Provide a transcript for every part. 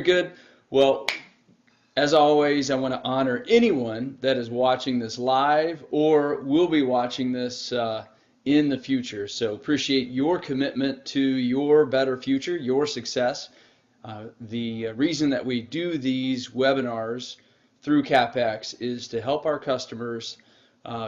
very good. Well, as always, I want to honor anyone that is watching this live or will be watching this in the future. So appreciate your commitment to your better future, your success. The reason that we do these webinars through CapEx is to help our customers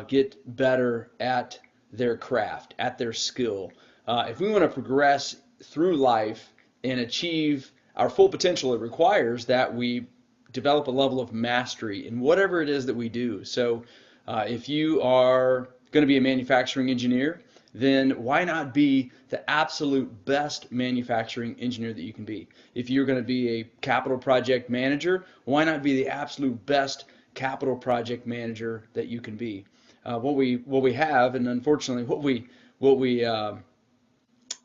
get better at their craft, at their skill. If we want to progress through life and achieve our full potential, it requires that we develop a level of mastery in whatever it is that we do. So if you are going to be a manufacturing engineer, then why not be the absolute best manufacturing engineer that you can be? If you're going to be a capital project manager, why not be the absolute best capital project manager that you can be? What we have, and unfortunately what we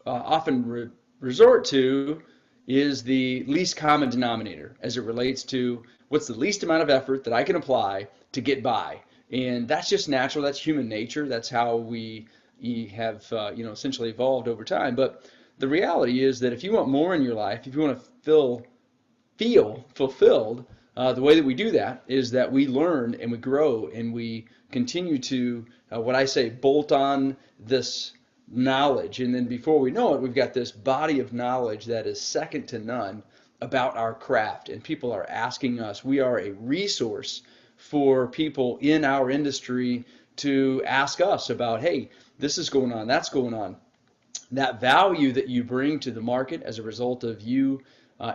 often resort to, is the least common denominator as it relates to what's the least amount of effort that I can apply to get by. And that's just natural. That's human nature. That's how we have essentially evolved over time. But the reality is that if you want more in your life, if you want to feel fulfilled, the way that we do that is that we learn and we grow and we continue to what I say, bolt on this knowledge, and then before we know it, we've got this body of knowledge that is second to none about our craft, and people are asking us. We are a resource for people in our industry to ask us about, hey, this is going on, that's going on. That value that you bring to the market as a result of you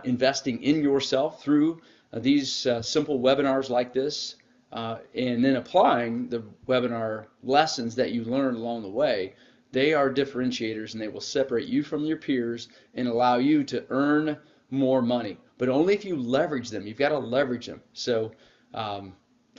investing in yourself through these simple webinars like this, and then applying the webinar lessons that you learn along the way, they are differentiators, and they will separate you from your peers and allow you to earn more money. But only if you leverage them. You've got to leverage them. So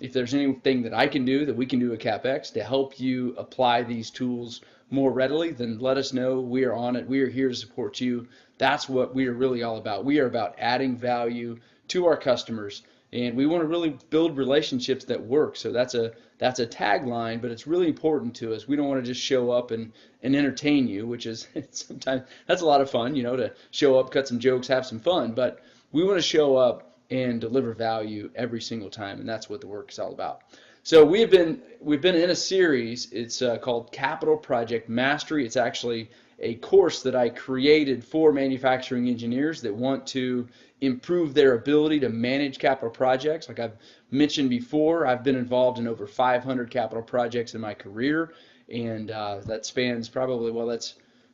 if there's anything that I can do, that we can do at CapEx to help you apply these tools more readily, then let us know. We are on it. We are here to support you. That's what we are really all about. We are about adding value to our customers, and we want to really build relationships that work. So that's a tagline, but it's really important to us. We don't want to just show up and entertain you, which is sometimes that's a lot of fun, to show up, cut some jokes, have some fun. But we want to show up and deliver value every single time, and that's what the work is all about. So we've been in a series. It's called Capital Project Mastery. It's actually a course that I created for manufacturing engineers that want to improve their ability to manage capital projects. Like I've mentioned before, I've been involved in over 500 capital projects in my career, and that spans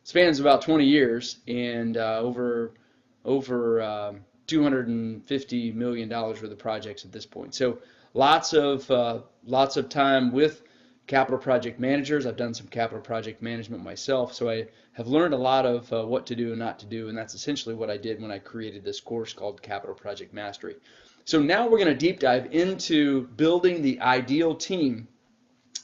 spans about 20 years and over $250 million worth of projects at this point. So lots of time with capital project managers. I've done some capital project management myself, so I have learned a lot of what to do and not to do, and that's essentially what I did when I created this course called Capital Project Mastery. So now we're going to deep dive into building the ideal team,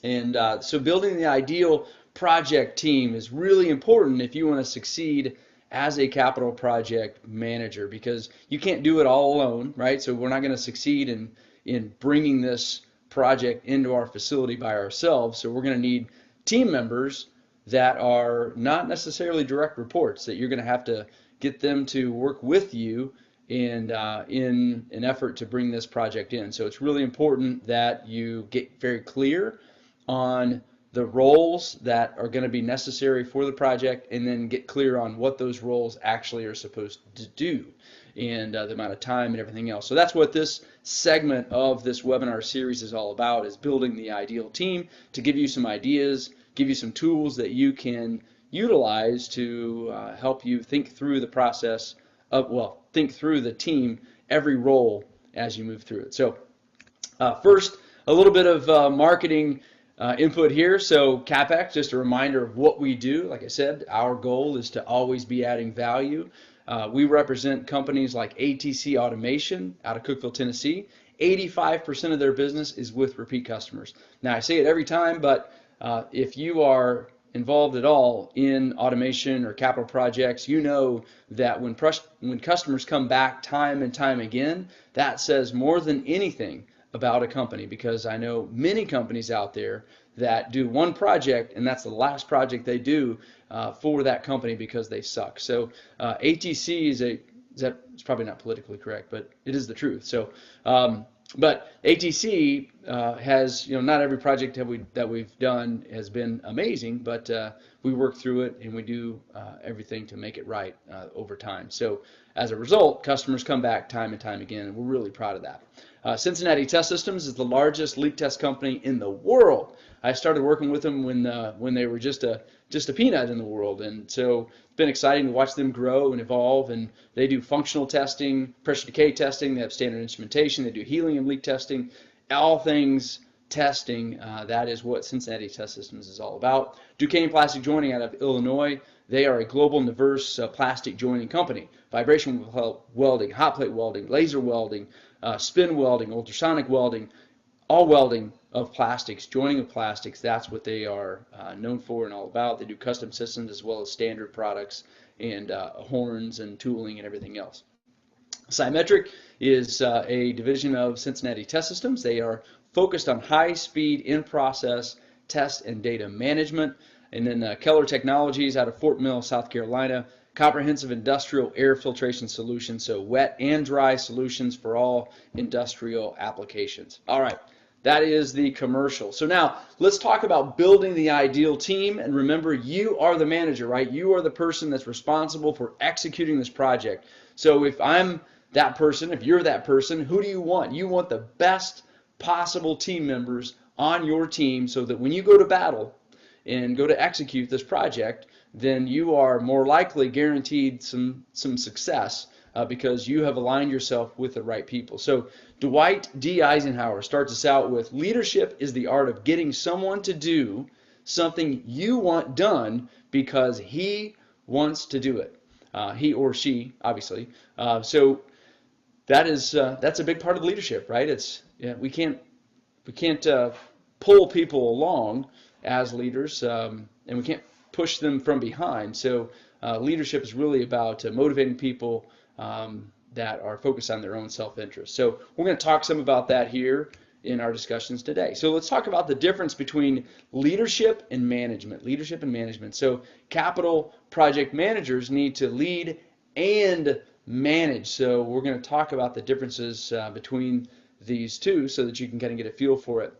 and so building the ideal project team is really important if you want to succeed as a capital project manager, because you can't do it all alone, right? So we're not going to succeed in bringing this project into our facility by ourselves. So we're going to need team members that are not necessarily direct reports, that you're going to have to get them to work with you and in an effort to bring this project in. So it's really important that you get very clear on the roles that are going to be necessary for the project, and then get clear on what those roles actually are supposed to do, and the amount of time and everything else. So that's what this segment of this webinar series is all about, is building the ideal team, to give you some ideas, give you some tools that you can utilize to help you think through the process of, think through the team, every role as you move through it. So first, a little bit of marketing input here. So CapEx, just a reminder of what we do. Like I said, our goal is to always be adding value. We represent companies like ATC Automation out of Cookeville, Tennessee. 85% of their business is with repeat customers. Now, I say it every time, but if you are involved at all in automation or capital projects, you know that when customers come back time and time again, that says more than anything about a company, because I know many companies out there that do one project and that's the last project they do for that company because they suck. So ATC is it's probably not politically correct, but it is the truth. So, but ATC has, not every project that we've done has been amazing, but we work through it and we do everything to make it right over time. So as a result, customers come back time and time again, and we're really proud of that. Cincinnati Test Systems is the largest leak test company in the world. I started working with them when they were just a peanut in the world, and so it's been exciting to watch them grow and evolve. And they do functional testing, pressure decay testing. They have standard instrumentation. They do helium leak testing, all things testing. That is what Cincinnati Test Systems is all about. Duquesne Plastic Joining out of Illinois. They are a global and diverse plastic joining company. Vibration welding, hot plate welding, laser welding, spin welding, ultrasonic welding, all welding of plastics, joining of plastics. That's what they are known for and all about. They do custom systems as well as standard products and horns and tooling and everything else. Symetric is a division of Cincinnati Test Systems. They are focused on high-speed in-process test and data management. And then Keller Technologies out of Fort Mill, South Carolina, comprehensive industrial air filtration solutions, so wet and dry solutions for all industrial applications. All right, that is the commercial. So now let's talk about building the ideal team. And remember, you are the manager, right? You are the person that's responsible for executing this project. So if I'm that person, if you're that person, who do you want? You want the best possible team members on your team so that when you go to battle and go to execute this project, then you are more likely guaranteed some success because you have aligned yourself with the right people. So Dwight D. Eisenhower starts us out with, leadership is the art of getting someone to do something you want done because he wants to do it. He or she, obviously. So that's a big part of leadership, right? We can't pull people along as leaders, and we can't push them from behind. So leadership is really about motivating people that are focused on their own self-interest. So we're going to talk some about that here in our discussions today. So let's talk about the difference between leadership and management. Leadership and management. So capital project managers need to lead and manage. So we're going to talk about the differences between these two so that you can kind of get a feel for it,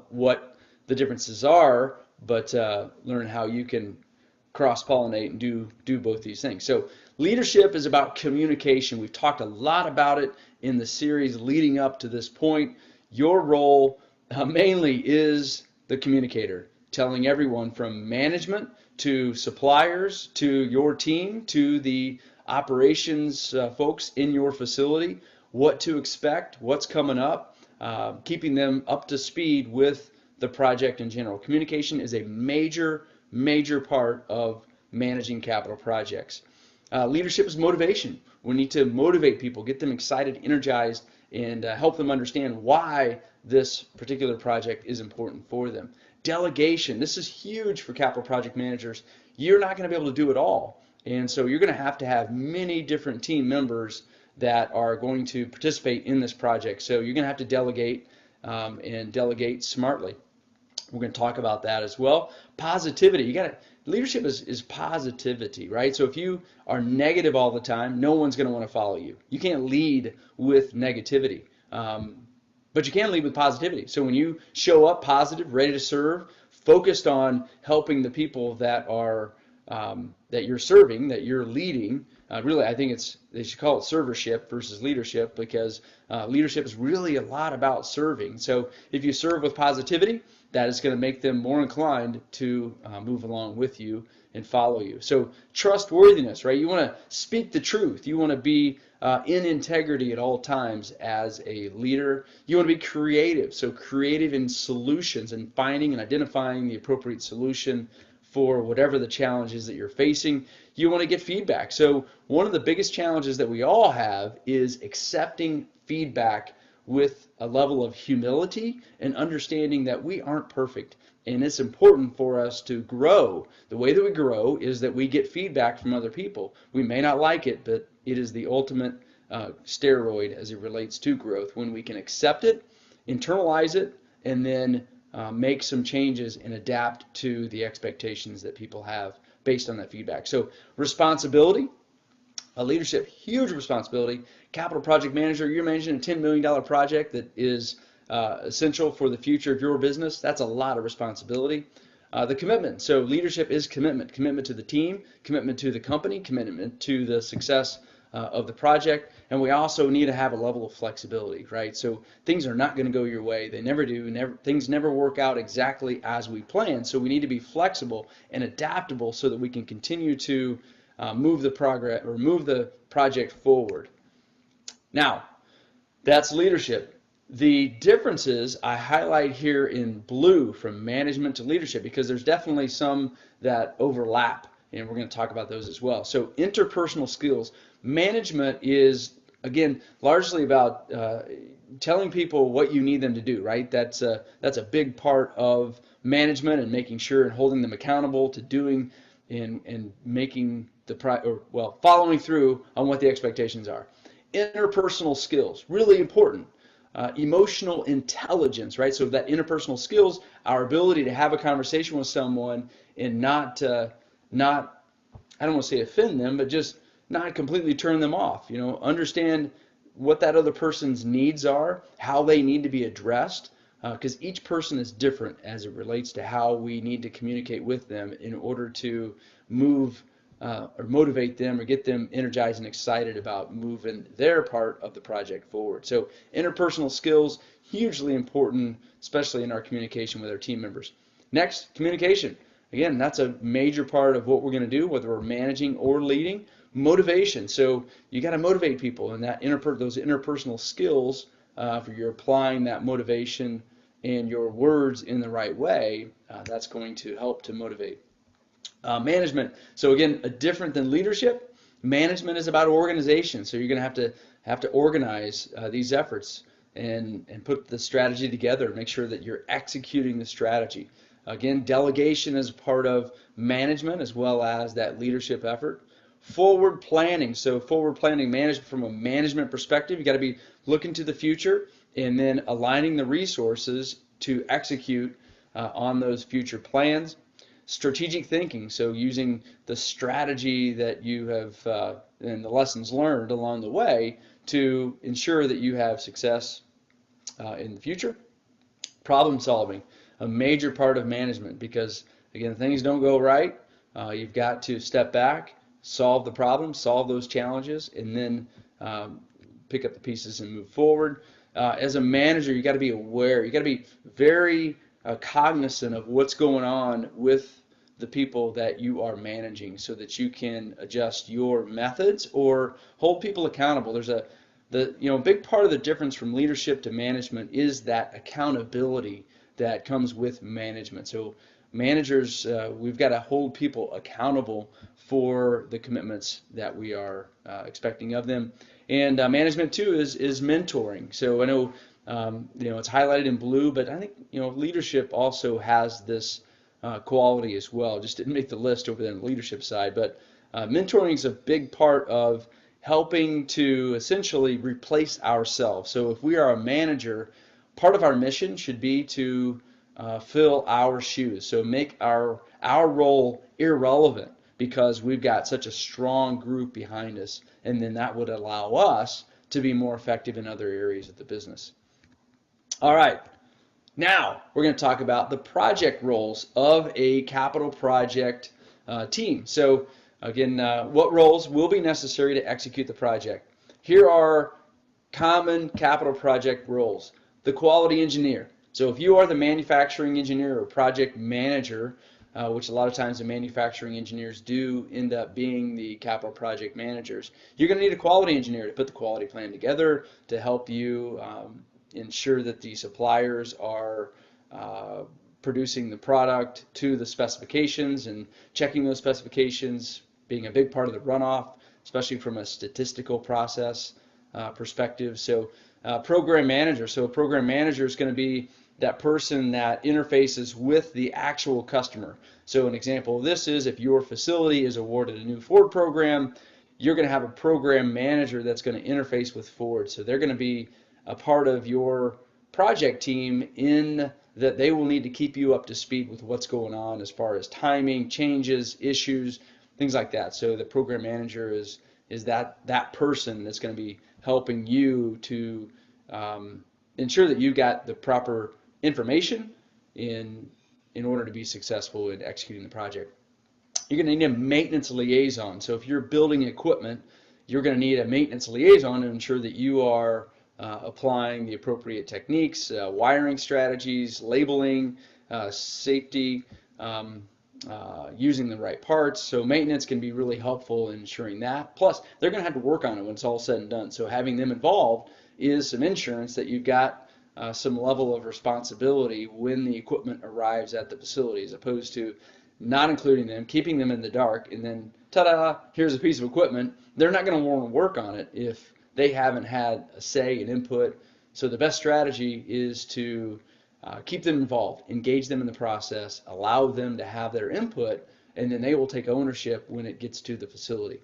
what the differences are, but learn how you can cross-pollinate and do both these things. So leadership is about communication. We've talked a lot about it in the series leading up to this point. Your role mainly is the communicator, telling everyone from management to suppliers to your team to the operations folks in your facility what to expect, what's coming up, keeping them up to speed with the project in general. Communication is a major part of managing capital projects. Leadership is motivation. We need to motivate people, get them excited, energized, and help them understand why this particular project is important for them. Delegation. This is huge for capital project managers. You're not going to be able to do it all. And so you're going to have many different team members that are going to participate in this project. So you're going to have to delegate and delegate smartly. We're going to talk about that as well. Positivity. Leadership is positivity, right? So if you are negative all the time, no one's going to want to follow you. You can't lead with negativity, but you can lead with positivity. So when you show up positive, ready to serve, focused on helping the people that are that you're serving, that you're leading. Really, I think they should call it servership versus leadership, because leadership is really a lot about serving. So if you serve with positivity, that is going to make them more inclined to move along with you and follow you. So trustworthiness, right? You want to speak the truth. You want to be in integrity at all times as a leader. You want to be creative. So creative in solutions and finding and identifying the appropriate solution for whatever the challenge is that you're facing. You want to get feedback. So one of the biggest challenges that we all have is accepting feedback with a level of humility and understanding that we aren't perfect. And it's important for us to grow. The way that we grow is that we get feedback from other people. We may not like it, but it is the ultimate steroid as it relates to growth, when we can accept it, internalize it, and then make some changes and adapt to the expectations that people have based on that feedback. So responsibility. Leadership, huge responsibility. Capital project manager, you're managing a $10 million project that is essential for the future of your business. That's a lot of responsibility. The commitment. So leadership is commitment. Commitment to the team, commitment to the company, commitment to the success of the project. And we also need to have a level of flexibility, right? So things are not going to go your way. They never do. Things never work out exactly as we plan. So we need to be flexible and adaptable so that we can continue to move the project forward. Now, that's leadership. The differences I highlight here in blue from management to leadership because there's definitely some that overlap, and we're going to talk about those as well. So interpersonal skills. Management is, again, largely about telling people what you need them to do, right? That's a big part of management and making sure and holding them accountable to doing and making following through on what the expectations are. Interpersonal skills, really important. Emotional intelligence, right? So that interpersonal skills, our ability to have a conversation with someone and not I don't want to say offend them, but just not completely turn them off. Understand what that other person's needs are, how they need to be addressed, because each person is different as it relates to how we need to communicate with them in order to move or motivate them or get them energized and excited about moving their part of the project forward. So interpersonal skills, hugely important, especially in our communication with our team members. Next, communication. Again, that's a major part of what we're going to do, whether we're managing or leading. Motivation. So you got to motivate people, and those interpersonal skills, if you're applying that motivation and your words in the right way, that's going to help to motivate. Management. So again, different than leadership, management is about organization. So you're going to have to organize these efforts and put the strategy together. Make sure that you're executing the strategy. Again, delegation is part of management as well as that leadership effort. Forward planning. So forward planning, management from a management perspective, you got to be looking to the future and then aligning the resources to execute on those future plans. Strategic thinking, so using the strategy that you have and the lessons learned along the way to ensure that you have success in the future. Problem solving, a major part of management because, again, things don't go right. You've got to step back, solve the problem, solve those challenges, and then pick up the pieces and move forward. As a manager, you got to be aware. You got to be very cognizant of what's going on with the people that you are managing so that you can adjust your methods or hold people accountable. There's a big part of the difference from leadership to management is that accountability that comes with management. So managers, we've got to hold people accountable for the commitments that we are expecting of them. And management too is mentoring. So I know it's highlighted in blue, but I think leadership also has this quality as well. Just didn't make the list over there on the leadership side, but mentoring is a big part of helping to essentially replace ourselves. So if we are a manager, part of our mission should be to fill our shoes. So make our role irrelevant because we've got such a strong group behind us, and then that would allow us to be more effective in other areas of the business. All right. Now, we're going to talk about the project roles of a capital project team. So, again, what roles will be necessary to execute the project? Here are common capital project roles. The quality engineer. So if you are the manufacturing engineer or project manager, which a lot of times the manufacturing engineers do end up being the capital project managers, you're going to need a quality engineer to put the quality plan together to help you ensure that the suppliers are producing the product to the specifications and checking those specifications being a big part of the runoff, especially from a statistical process perspective. So program manager. So a program manager is going to be that person that interfaces with the actual customer. So an example of this is if your facility is awarded a new Ford program, you're going to have a program manager that's going to interface with Ford. So they're going to be a part of your project team in that they will need to keep you up to speed with what's going on as far as timing, changes, issues, things like that. So the program manager is is that person that's going to be helping you to ensure that you got the proper information in order to be successful in executing the project. You're going to need a maintenance liaison. So if you're building equipment, you're going to need a maintenance liaison to ensure that you are applying the appropriate techniques, wiring strategies, labeling, safety, using the right parts. So maintenance can be really helpful in ensuring that. Plus, they're going to have to work on it when it's all said and done. So having them involved is some insurance that you've got some level of responsibility when the equipment arrives at the facility, as opposed to not including them, keeping them in the dark, and then ta-da, here's a piece of equipment. They're not going to want to work on it if they haven't had a say and input. So the best strategy is to keep them involved, engage them in the process, allow them to have their input, and then they will take ownership when it gets to the facility.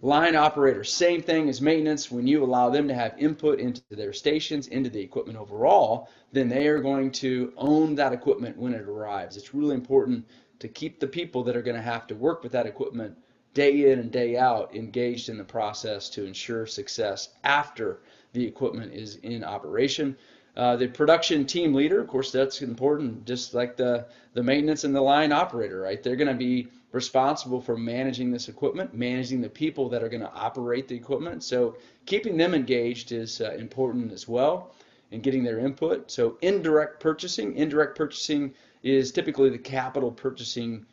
Line operator, same thing as maintenance. When you allow them to have input into their stations, into the equipment overall, then they are going to own that equipment when it arrives. It's really important to keep the people that are going to have to work with that equipment day in and day out engaged in the process to ensure success after the equipment is in operation. The production team leader, of course, that's important, just like the maintenance and the line operator, right? They're going to be responsible for managing this equipment, managing the people that are going to operate the equipment. So keeping them engaged is important as well, and getting their input. So indirect purchasing is typically the capital purchasing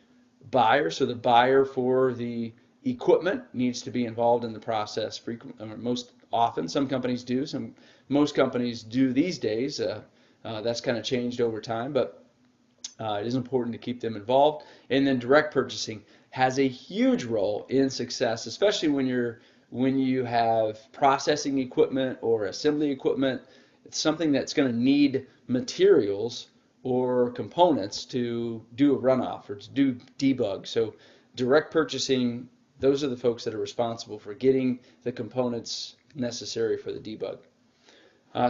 buyer. So the buyer for the equipment needs to be involved in the process most often. Some companies do, most companies do these days. That's kind of changed over time, but it is important to keep them involved. And then direct purchasing has a huge role in success, especially when you have processing equipment or assembly equipment. It's something that's going to need materials or components to do a runoff or to do debug. So direct purchasing, those are the folks that are responsible for getting the components necessary for the debug.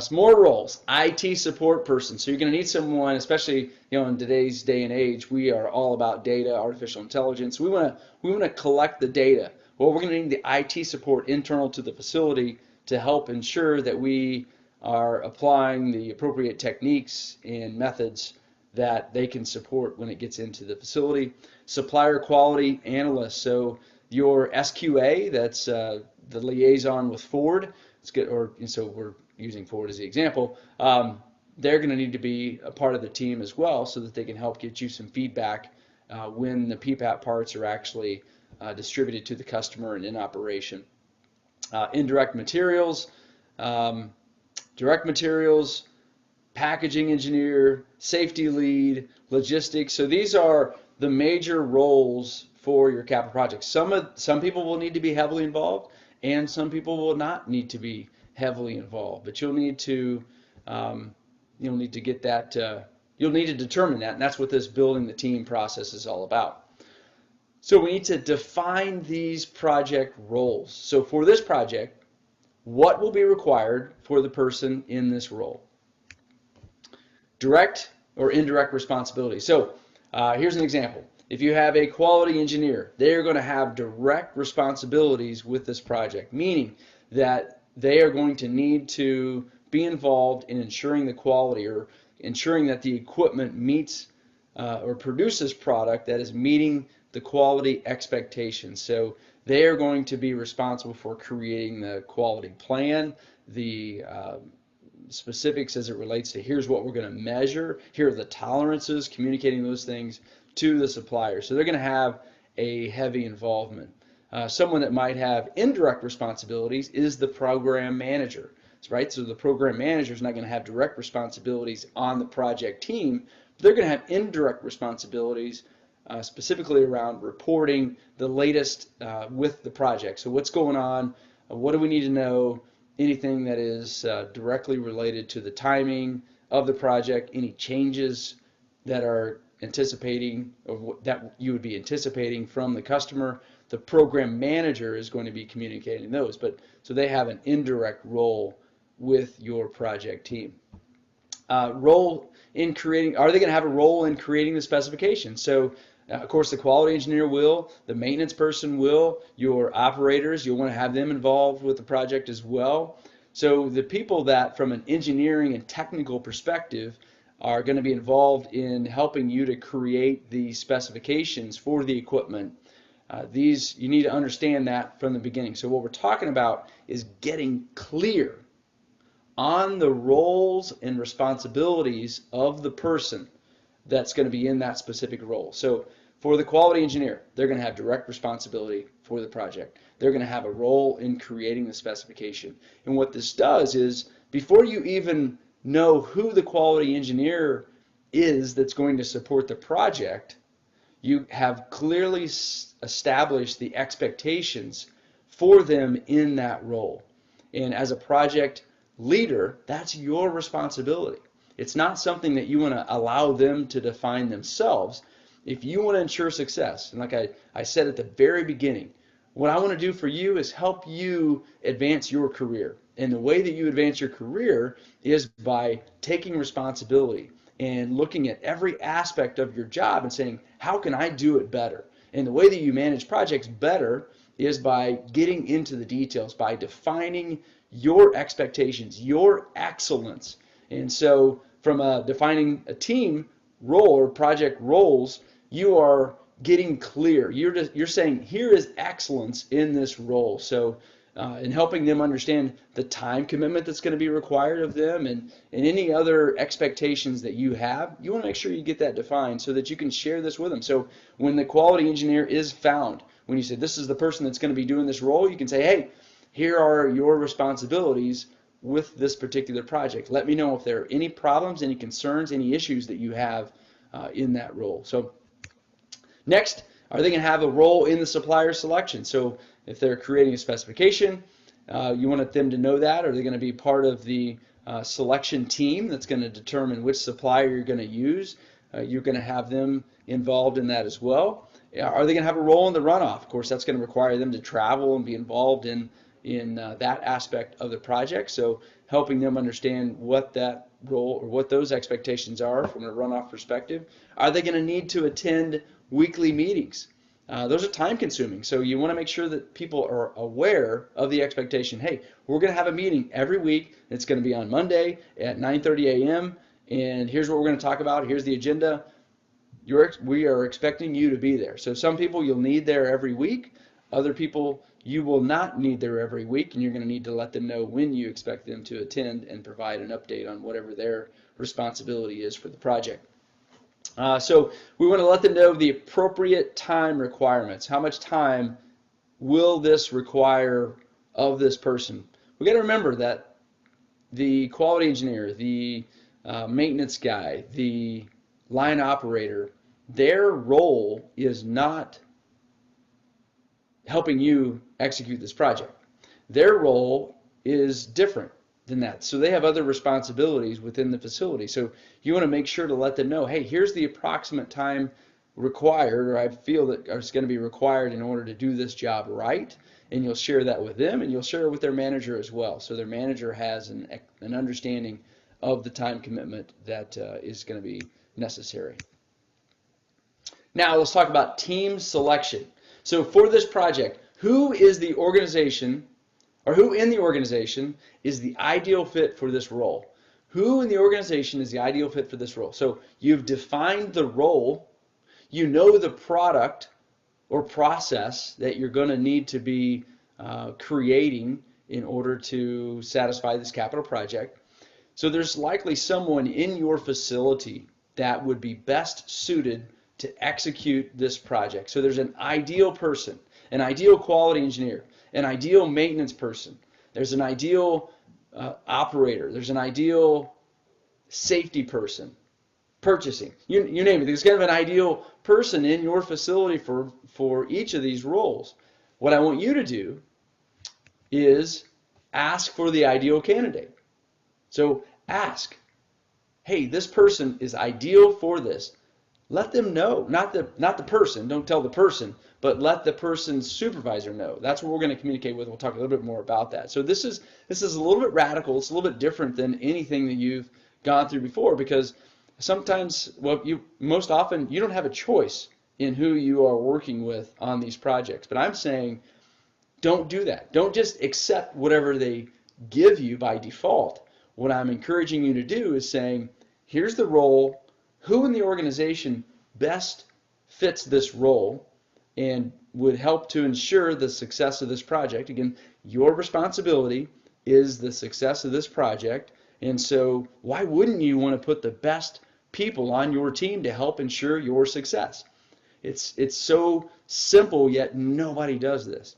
Some more roles. IT support person. So you're going to need someone, especially in today's day and age. We are all about data, artificial intelligence. We want to collect the data. Well, we're going to need the IT support internal to the facility to help ensure that we are applying the appropriate techniques and methods that they can support when it gets into the facility. Supplier quality analyst. So your SQA, that's the liaison with Ford. It's good, so we're using Ford as the example. They're going to need to be a part of the team as well, so that they can help get you some feedback when the PPAP parts are actually distributed to the customer and in operation. Indirect materials, direct materials, packaging engineer, safety lead, logistics. So these are the major roles for your capital project. Some people will need to be heavily involved, and some people will not need to be heavily involved. But you'll need to get that. You'll need to determine that, and that's what this building the team process is all about. So we need to define these project roles. So for this project, what will be required for the person in this role? Direct or indirect responsibility. So here's an example. If you have a quality engineer, they're going to have direct responsibilities with this project, meaning that they are going to need to be involved in ensuring the quality or ensuring that the equipment meets or produces product that is meeting the quality expectations. So they are going to be responsible for creating the quality plan, the specifics as it relates to here's what we're going to measure, here are the tolerances, communicating those things to the supplier. So they're going to have a heavy involvement. Someone that might have indirect responsibilities is the program manager, right? So the program manager is not going to have direct responsibilities on the project team, but they're going to have indirect responsibilities specifically around reporting the latest with the project. So what's going on, what do we need to know, anything that is directly related to the timing of the project, any changes that are anticipating or that you would be anticipating from the customer. The program manager is going to be communicating those, but so they have an indirect role with your project team. Role in creating, are they going to have a role in creating the specification? So Of course, the quality engineer will, the maintenance person will, your operators, you'll want to have them involved with the project as well. So the people that from an engineering and technical perspective are going to be involved in helping you to create the specifications for the equipment. These, you need to understand that from the beginning. So what we're talking about is getting clear on the roles and responsibilities of the person that's going to be in that specific role. So for the quality engineer, they're going to have direct responsibility for the project. They're going to have a role in creating the specification. And what this does is, before you even know who the quality engineer is that's going to support the project, you have clearly established the expectations for them in that role. And as a project leader, that's your responsibility. It's not something that you want to allow them to define themselves. If you want to ensure success, and like I said at the very beginning, what I want to do for you is help you advance your career. And the way that you advance your career is by taking responsibility and looking at every aspect of your job and saying, how can I do it better? And the way that you manage projects better is by getting into the details, by defining your expectations, your excellence. And so from defining a team role or project roles, you are getting clear. You're saying, here is excellence in this role. So in helping them understand the time commitment that's going to be required of them, and any other expectations that you have, you want to make sure you get that defined so that you can share this with them. So when the quality engineer is found, when you say this is the person that's going to be doing this role, you can say, hey, here are your responsibilities with this particular project. Let me know if there are any problems, any concerns, any issues that you have in that role. So next, are they going to have a role in the supplier selection? So if they're creating a specification, you want them to know that. Are they going to be part of the selection team that's going to determine which supplier you're going to use? You're going to have them involved in that as well. Are they going to have a role in the runoff? Of course, that's going to require them to travel and be involved in that aspect of the project. So helping them understand what that role or what those expectations are from a runoff perspective. Are they going to need to attend weekly meetings? Those are time consuming, so you want to make sure that people are aware of the expectation. Hey, we're going to have a meeting every week. It's going to be on Monday at 9:30 a.m. and here's what we're going to talk about. Here's the agenda. We are expecting you to be there. So some people you'll need there every week. Other people you will not need there every week, and you're going to need to let them know when you expect them to attend and provide an update on whatever their responsibility is for the project. So we want to let them know the appropriate time requirements. How much time will this require of this person? We got to remember that the quality engineer, the maintenance guy, the line operator, their role is not helping you execute this project. Their role is different than that. So they have other responsibilities within the facility. So you want to make sure to let them know, hey, here's the approximate time required, or I feel that it's going to be required in order to do this job right. And you'll share that with them, and you'll share it with their manager as well. So their manager has an understanding of the time commitment that is going to be necessary. Now let's talk about team selection. So for this project, who is the organization, or who in the organization is the ideal fit for this role? Who in the organization is the ideal fit for this role? So you've defined the role, you know the product or process that you're going to need to be creating in order to satisfy this capital project. So there's likely someone in your facility that would be best suited to execute this project. So there's an ideal person, an ideal quality engineer, an ideal maintenance person. There's an ideal operator. There's an ideal safety person, purchasing. You name it. There's kind of an ideal person in your facility for each of these roles. What I want you to do is ask for the ideal candidate. So ask, hey, this person is ideal for this. Let them know, not the person, don't tell the person, but let the person's supervisor know. That's what we're going to communicate with. We'll talk a little bit more about that. So this is a little bit radical. It's a little bit different than anything that you've gone through before, because sometimes, most often, you don't have a choice in who you are working with on these projects. But I'm saying don't do that. Don't just accept whatever they give you by default. What I'm encouraging you to do is saying, here's the role, who in the organization best fits this role and would help to ensure the success of this project. Again, your responsibility is the success of this project, and so why wouldn't you want to put the best people on your team to help ensure your success? It's so simple, yet nobody does this.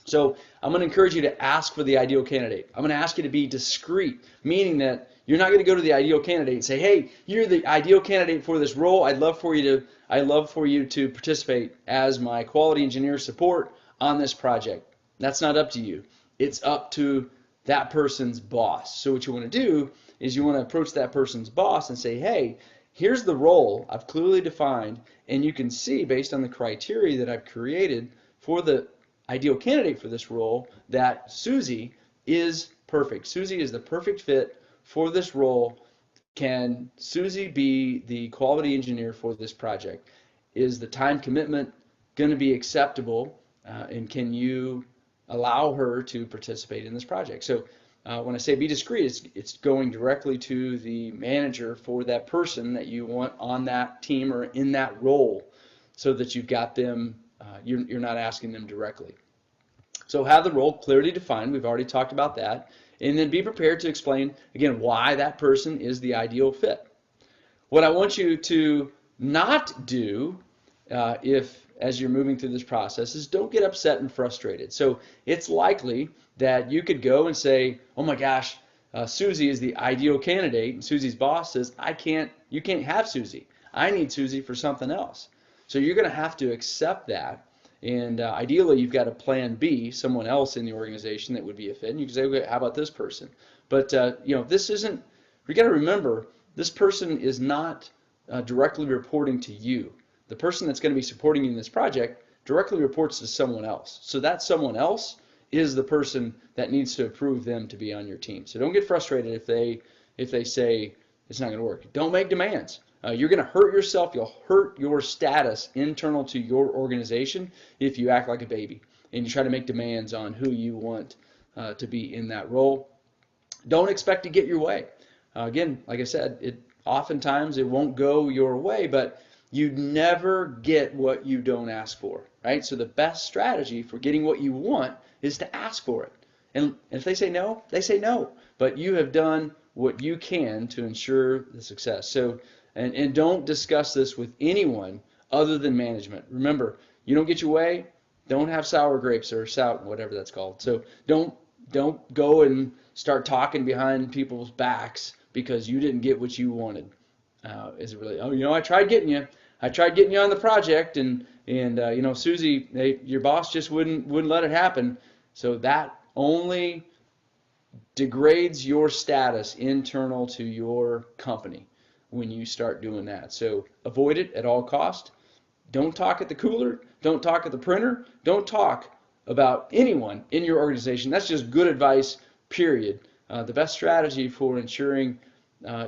So I'm going to encourage you to ask for the ideal candidate. I'm going to ask you to be discreet, meaning that you're not going to go to the ideal candidate and say, "Hey, you're the ideal candidate for this role. I'd love for you to participate as my quality engineer support on this project." That's not up to you. It's up to that person's boss. So what you want to do is you want to approach that person's boss and say, "Hey, here's the role I've clearly defined, and you can see based on the criteria that I've created for the ideal candidate for this role that Susie is perfect. Susie is the perfect fit for this role. Can Susie be the quality engineer for this project? Is the time commitment going to be acceptable? And can you allow her to participate in this project?" So when I say be discreet, it's going directly to the manager for that person that you want on that team or in that role, so that you've got them, you're not asking them directly. So have the role clearly defined. We've already talked about that. And then be prepared to explain, again, why that person is the ideal fit. What I want you to not do as you're moving through this process is don't get upset and frustrated. So it's likely that you could go and say, "Oh my gosh, Susie is the ideal candidate," and Susie's boss says, "You can't have Susie. I need Susie for something else." So you're going to have to accept that. And ideally, you've got a plan B, someone else in the organization that would be a fit. And you can say, "Okay, how about this person?" But this isn't. You got to remember, this person is not directly reporting to you. The person that's going to be supporting you in this project directly reports to someone else. So that someone else is the person that needs to approve them to be on your team. So don't get frustrated if they say it's not going to work. Don't make demands. You're going to hurt yourself. You'll hurt your status internal to your organization if you act like a baby and you try to make demands on who you want to be in that role. Don't expect to get your way. Again, like I said, oftentimes it won't go your way, but you never get what you don't ask for, right? So the best strategy for getting what you want is to ask for it. And if they say no, they say no. But you have done what you can to ensure the success. So, and don't discuss this with anyone other than management. Remember, you don't get your way, don't have sour grapes or whatever that's called. So don't go and start talking behind people's backs because you didn't get what you wanted. Is it really? Oh, I tried getting you on the project, and Susie, your boss just wouldn't let it happen. So that only degrades your status internal to your company when you start doing that. So avoid it at all cost. Don't talk at the cooler. Don't talk at the printer. Don't talk about anyone in your organization. That's just good advice, period. The best strategy for ensuring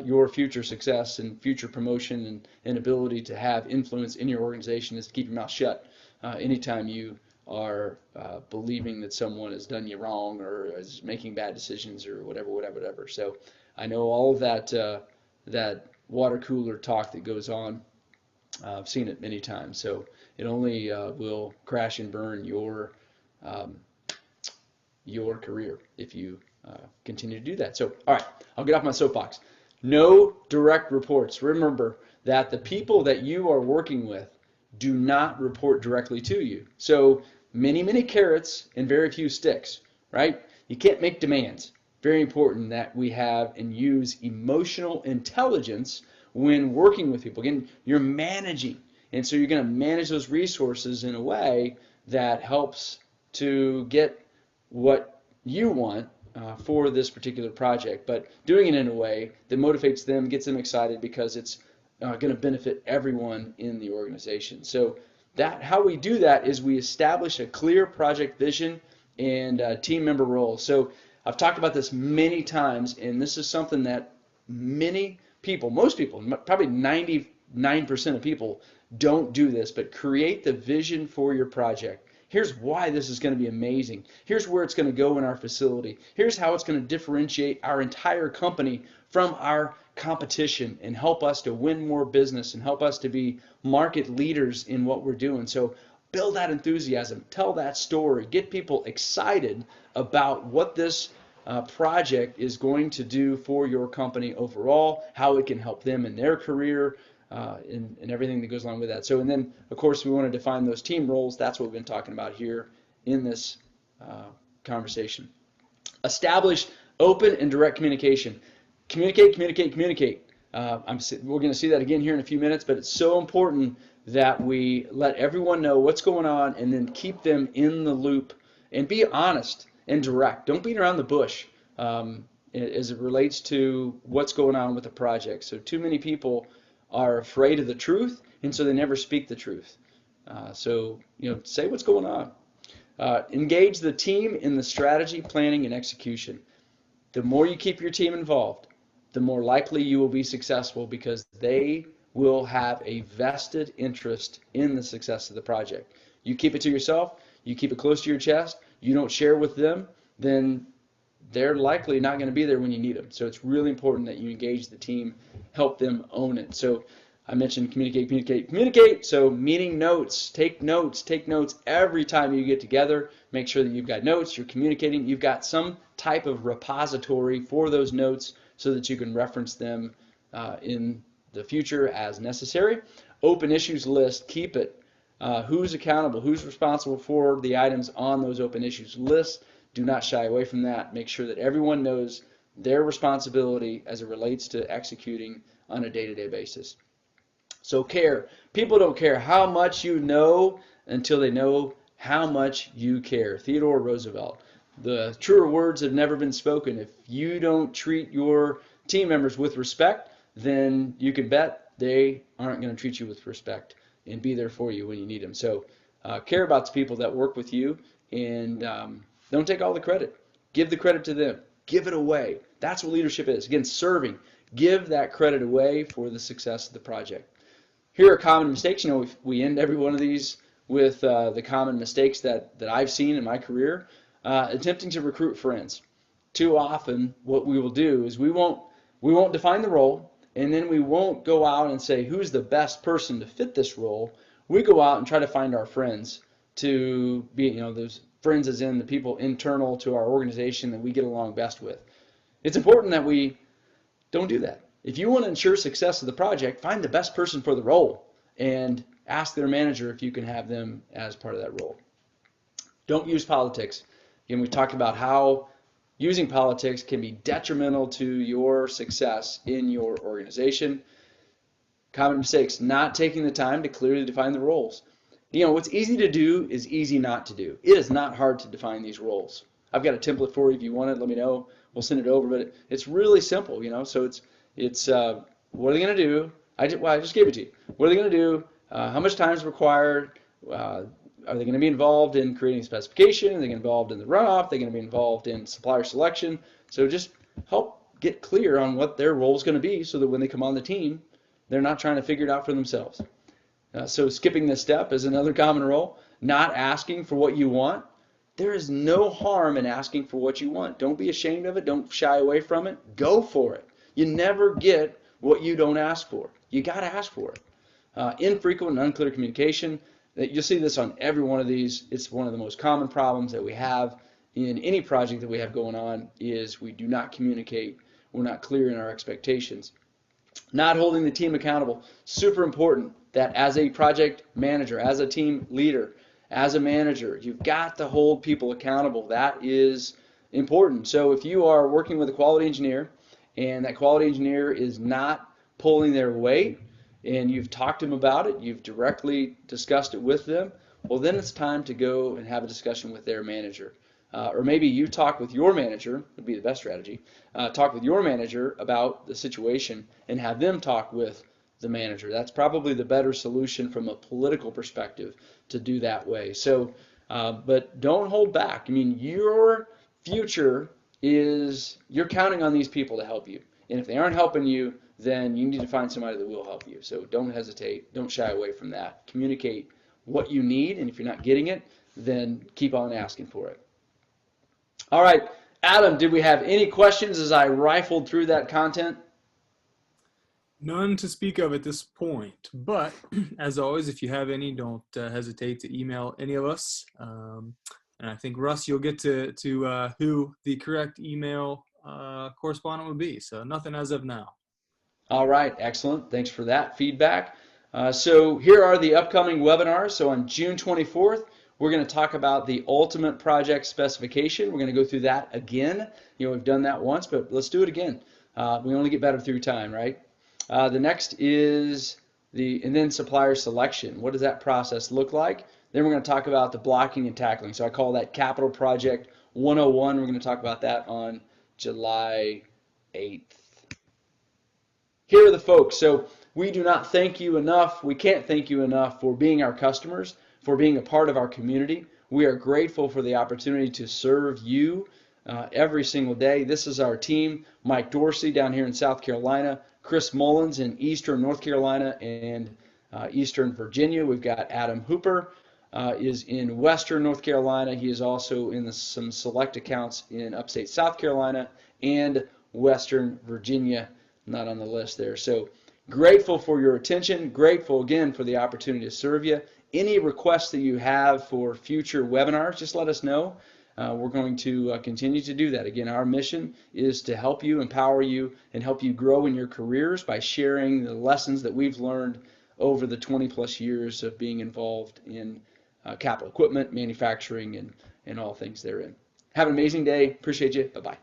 your future success and future promotion and ability to have influence in your organization is to keep your mouth shut anytime you are believing that someone has done you wrong or is making bad decisions or whatever. So I know all of that water cooler talk that goes on. I've seen it many times. So it only will crash and burn your career if you continue to do that. So, all right, I'll get off my soapbox. No direct reports. Remember that the people that you are working with do not report directly to you. So many carrots and very few sticks, right? You can't make demands. Very important that we have and use emotional intelligence when working with people. Again, you're managing, and so you're going to manage those resources in a way that helps to get what you want for this particular project, but doing it in a way that motivates them, gets them excited because it's going to benefit everyone in the organization. So how we do that is we establish a clear project vision and team member roles. So I've talked about this many times, and this is something that most people, probably 99% of people don't do this, but create the vision for your project. Here's why this is going to be amazing. Here's where it's going to go in our facility. Here's how it's going to differentiate our entire company from our competition and help us to win more business and help us to be market leaders in what we're doing. So build that enthusiasm, tell that story, get people excited about what this project is going to do for your company overall, how it can help them in their career, and everything that goes along with that. So, and then, of course, we want to define those team roles. That's what we've been talking about here in this conversation. Establish open and direct communication. Communicate, communicate, communicate. We're going to see that again here in a few minutes, but it's so important that we let everyone know what's going on and then keep them in the loop and be honest and direct. Don't beat around the bush as it relates to what's going on with the project. So too many people are afraid of the truth, and so they never speak the truth. So, say what's going on. Engage the team in the strategy, planning, and execution. The more you keep your team involved, the more likely you will be successful because they will have a vested interest in the success of the project. You keep it to yourself, you keep it close to your chest, you don't share with them, then they're likely not going to be there when you need them. So it's really important that you engage the team, help them own it. So I mentioned communicate, communicate, communicate. So meeting notes, take notes every time you get together. Make sure that you've got notes, you're communicating, you've got some type of repository for those notes so that you can reference them in the future as necessary. Open issues list, keep it. Who's accountable, who's responsible for the items on those open issues lists. Do not shy away from that. Make sure that everyone knows their responsibility as it relates to executing on a day-to-day basis. So care. People don't care how much you know until they know how much you care. Theodore Roosevelt. The truer words have never been spoken. If you don't treat your team members with respect, then you can bet they aren't going to treat you with respect and be there for you when you need them. So care about the people that work with you, and don't take all the credit. Give the credit to them. Give it away. That's what leadership is. Again, serving. Give that credit away for the success of the project. Here are common mistakes. We end every one of these with the common mistakes that I've seen in my career. Attempting to recruit friends. Too often, what we will do is we won't define the role, and then we won't go out and say who's the best person to fit this role. We go out and try to find our friends to be, those friends as in the people internal to our organization that we get along best with. It's important that we don't do that. If you want to ensure success of the project, find the best person for the role and ask their manager if you can have them as part of that role. Don't use politics. Again, we talked about how using politics can be detrimental to your success in your organization. Common mistakes, not taking the time to clearly define the roles. What's easy to do is easy not to do. It is not hard to define these roles. I've got a template for you. If you want it, let me know. We'll send it over. But it's really simple, So it's what are they going to do? I just gave it to you. What are they going to do? How much time is required? Are they going to be involved in creating specification? Are they going to be involved in the runoff? Are they going to be involved in supplier selection? So just help get clear on what their role is going to be so that when they come on the team, they're not trying to figure it out for themselves. So skipping this step is another common role. Not asking for what you want. There is no harm in asking for what you want. Don't be ashamed of it. Don't shy away from it. Go for it. You never get what you don't ask for. You got to ask for it. Infrequent and unclear communication. You'll see this on every one of these. It's one of the most common problems that we have in any project that we have going on is we do not communicate. We're not clear in our expectations. Not holding the team accountable. Super important that as a project manager, as a team leader, as a manager, you've got to hold people accountable. That is important. So if you are working with a quality engineer and that quality engineer is not pulling their weight and you've talked to them about it, you've directly discussed it with them, well then it's time to go and have a discussion with their manager. Or maybe you talk with your manager, would be the best strategy, talk with your manager about the situation and have them talk with the manager. That's probably the better solution from a political perspective to do that way. So, but don't hold back. I mean, your future is, you're counting on these people to help you. And if they aren't helping you, then you need to find somebody that will help you. So don't hesitate, don't shy away from that. Communicate what you need, and if you're not getting it, then keep on asking for it. All right, Adam, did we have any questions as I rifled through that content? None to speak of at this point, but as always, if you have any, don't hesitate to email any of us. And I think, Russ, you'll get to who the correct email correspondent would be. So nothing as of now. All right, excellent. Thanks for that feedback. So here are the upcoming webinars. So on June 24th, we're going to talk about the ultimate project specification. We're going to go through that again. We've done that once, but let's do it again. We only get better through time, right? The next is and then supplier selection. What does that process look like? Then we're going to talk about the blocking and tackling. So I call that Capital Project 101. We're going to talk about that on July 8th. Here are the folks. So we do not thank you enough. We can't thank you enough for being our customers, for being a part of our community. We are grateful for the opportunity to serve you every single day. This is our team: Mike Dorsey down here in South Carolina, Chris Mullins in Eastern North Carolina and Eastern Virginia. We've got Adam Hooper is in Western North Carolina. He is also in some select accounts in upstate South Carolina and Western Virginia. Not on the list there. So grateful for your attention. Grateful again for the opportunity to serve you. Any requests that you have for future webinars, just let us know. We're going to continue to do that. Again, our mission is to help you, empower you, and help you grow in your careers by sharing the lessons that we've learned over the 20 plus years of being involved in capital equipment, manufacturing, and all things therein. Have an amazing day. Appreciate you. Bye-bye.